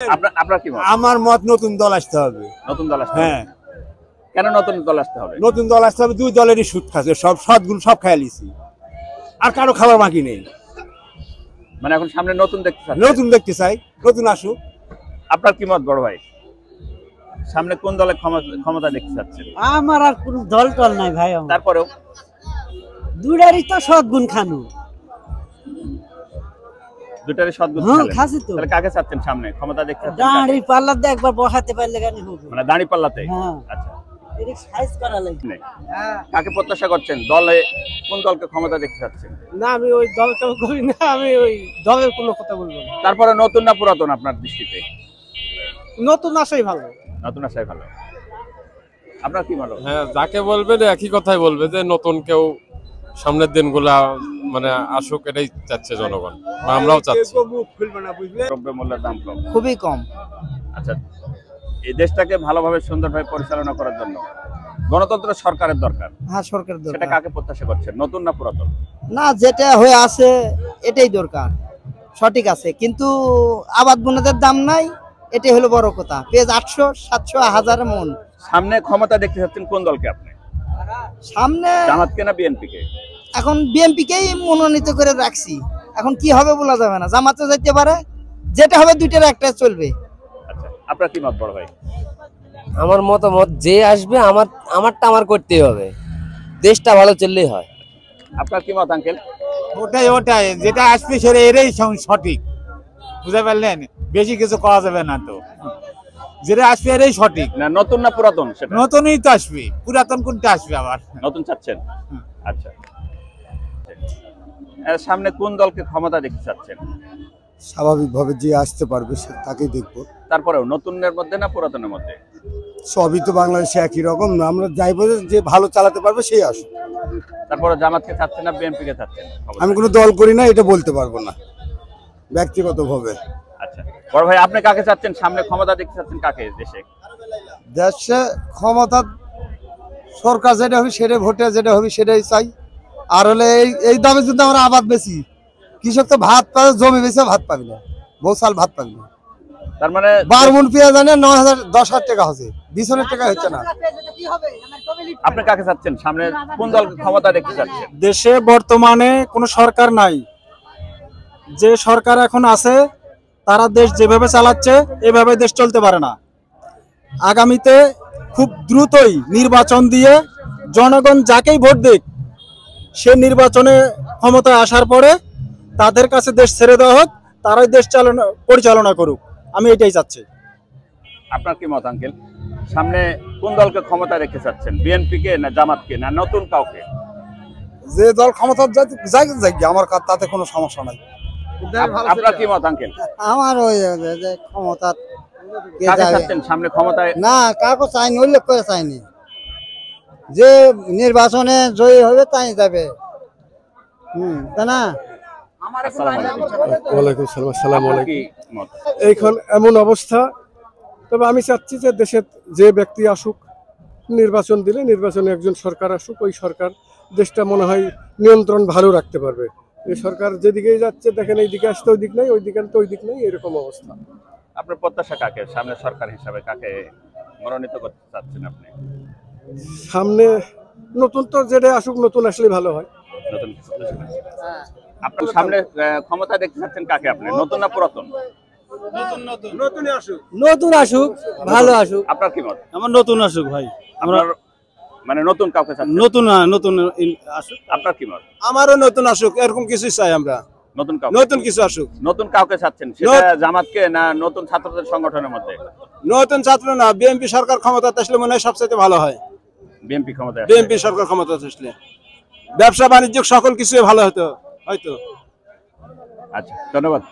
আপনার কি মত? আমার মত নতুন দল আসতে হবে। নতুন দল আসতে? হ্যাঁ। কেন নতুন দল আসতে হবে? নতুন দল আসতে হবে, দুই দলেরই সুদ খাচ্ছে, সব সদগুলো সব খেয়ে লিছি, আর কারো খাবার বাকি নেই। মানে এখন সামনে নতুন দেখতে চাচ্ছেন? নতুন দেখতে চাই, নতুন আসুক। আপনার কি মত বড় ভাই? সামনে কোন দলে ক্ষমতা দেখতে চাচ্ছেন? আমার আর কোন দল টল নাই ভাই। তারপরেও দুটারই তো সদ্গুণ খানু। দুটারই সদ্গুণ খাসি তো। তাহলে কাকে চাচ্ছেন সামনে ক্ষমতা দেখতে চাচ্ছেন? দাঁড়ি পাল্লাতে একবার বসাতে পারলে গানি হবে। মানে দাঁড়ি পাল্লাতে? হ্যাঁ। আচ্ছা, এর সাইজ করা লাগবে। কাকে প্রত্যাশা করছেন? দলে কোন দলকে ক্ষমতা দেখতে চাচ্ছেন? না, আমি ওই দলটাও করি না, আমি ওই দলের কোনো কথা বলবো না। তারপরে নতুন না পুরাতন আপনার দৃষ্টিতে? নতুন আসাই ভালো। নতুন আসাই ভালো। আপনার কি মনে হয়? হ্যাঁ, যাকে বলবে একই কথাই বলবে যে নতুন কেউ সামনের দিনগুলা মানে আসুক, এটাই চাচ্ছে জনগণ, আমরাও চাচ্ছি। দ্রব্যমূল্যের দাম কম, খুবই কম। আচ্ছা, এই দেশটাকে ভালোভাবে সুন্দরভাবে পরিচালনা করার জন্য গণতন্ত্র সরকারের দরকার। হ্যাঁ, সরকারের দরকার। সেটা কাকে প্রত্যাশা করছেন, নতুন না পুরাতন? না, যেটা হয়ে আছে এটাই দরকার, সঠিক আছে, কিন্তু আবাদ বনাদের দাম নাই, এটাই হলো বড় কথা। পেঁয়াজ 800, 700, 1000 মন। সামনে ক্ষমতা দেখতে চাচ্ছেন কোন দলকে আপনি? সামনে জামাতকে না বিএনপিকে? এখন বিএনপিকেই মনোনীত করে রাখছি, এখন কি হবে বলা যাবে না, জামাতে যাইতে পারে, যেটা হবে দুইটার একটা চলবে। আচ্ছা, আপনার কি মত বড় ভাই? আমার মতামত, যে আসবে আমারটা আমার করতেই হবে, দেশটা ভালো চললেই হয়। আপনার কি মত আঙ্কেল? ওটাই যেটা আসবে সেটা এরাই সঠিক, বুঝতে পারলেন? বেশি কিছু করা যাবে না, তো যেটা আসবে এরাই সঠিক। না নতুন না পুরাতন? সেটা নতুনই তো আসবে, পুরাতন কোনটা আসবে আবার? নতুন চাচ্ছেন? আচ্ছা, সামনে কোন দলকে ক্ষমতা দেখতে চাচ্ছেন? স্বাভাবিকভাবে যে আসতে পারবে তাকেই দেখবো। তারপরেও নতুনের মধ্যে না পুরাতনের মধ্যে? সবই তো বাংলাদেশে একই রকম না, আমরা যাইবো যে ভালো চালাতে পারবে সেই আসুক। তারপরে জামাতকে চাচ্ছেন না বিএনপিকে চাচ্ছেন? আমি কোনো দল করি না, এটা বলতে পারবো না ব্যক্তিগতভাবে। আচ্ছা বড় ভাই, আপনি কাকে চাচ্ছেন সামনে ক্ষমতা দেখতে চাচ্ছেন, কাকে দেশে? দেশে ক্ষমতা সরকার যেটা হবে সেটা, ভোটে যেটা হবে সেটাই চাই। আর হলে এই দামে যদি আমরা আবাদ বেশি, কৃষক তো ভাত পাবে, জমি বেশি ভাত পাবি না, বহু সাল ভাত পাবি না। তার মানে 12 মণ পেঁয়াজ আনে 9,000 10,000 টাকা হচ্ছে, 20,000 টাকা হচ্ছে না। আপনি কাকে চাচ্ছেন সামনে, কোন দল ক্ষমতা দেখতে চাচ্ছেন? দেশে বর্তমানে কোনো সরকার নাই, যে সরকার এখন আছে তারা দেশ যেভাবে চালাচ্ছে এভাবে দেশ চলতে পারে না। আগামীতে খুব দ্রুতই নির্বাচন দিয়ে জনগণ যাকেই ভোট দিক, সে নির্বাচনে ক্ষমতায় আসার পরে তাদের কাছে দেশ ছেড়ে দেওয়া হোক, তারাই দেশ পরিচালনা করুক, আমি এটাই চাচ্ছি। আপনার কি মত আঙ্কেল, সামনে কোন দলকে ক্ষমতা রেখে চাচ্ছেন, বিএনপিকে না জামাতকে না নতুন কাউকে? যে দল ক্ষমতা যাই আমার তাতে কোনো সমস্যা নাই। আপনার কি মত আঙ্কেল? আমার ওই যে ক্ষমতা কাকে চাচ্ছেন সামনে ক্ষমতায়? না, কাউকে চাইনি, উল্লেখ করে চাইনি, যে নির্বাচনে জয়ী হবে তাই যাবে। তাই না? ওয়ালাইকুম সালাম। আসসালামু আলাইকুম। মত এইখন এমন অবস্থা, তবে আমি চাচ্ছি যে দেশের যে ব্যক্তি আসুক, নির্বাচন দিলে নির্বাচনে একজন সরকার আসুক, ওই সরকার দেশটা মনে হয় নিয়ন্ত্রণ ভালো রাখতে পারবে। এই সরকার যেদিকেই যাচ্ছে দেখেন, এই দিকে আসতে ওই দিক নাই, ওই দিকে আনতে ওই দিক নাই, এরকম অবস্থা। আপনার প্রত্যাশা কাকে সামনে সরকার হিসাবে, কাকে মনোনীত করতে চাচ্ছেন আপনি? সামনে নতুন তো যেটা আসুক, নতুন আসলে ভালো হয়। নতুন আপনার সামনে ক্ষমতা দেখতে চাচ্ছেন কাকে আপনি, নতুন না পুরাতন? নতুন আসুক, ভালো আসুক। আপনার কি মত? আমার নতুন আসুক ভাই, আমরা মানে নতুন কাউকে চাচ্ছেন? নতুন আসুক। আপনার কি মত? আমারও নতুন আসুক, এরকম কিছু চাই আমরা, নতুন কাউকে, নতুন কিছু আসুক। নতুন কাউকে চাচ্ছেন, সেটা জামাতকে না নতুন ছাত্রদের সংগঠনের মধ্যে? নতুন ছাত্র না, বিএনপি সরকার ক্ষমতাতে আসলে মনে হয় সবচেয়ে ভালো হয়। বিএনপি ক্ষমতায়? বিএনপি সরকার ক্ষমতাতে আসলে ব্যবসা বাণিজ্য সকল কিছু ভালো হতো হয়তো। আচ্ছা, ধন্যবাদ।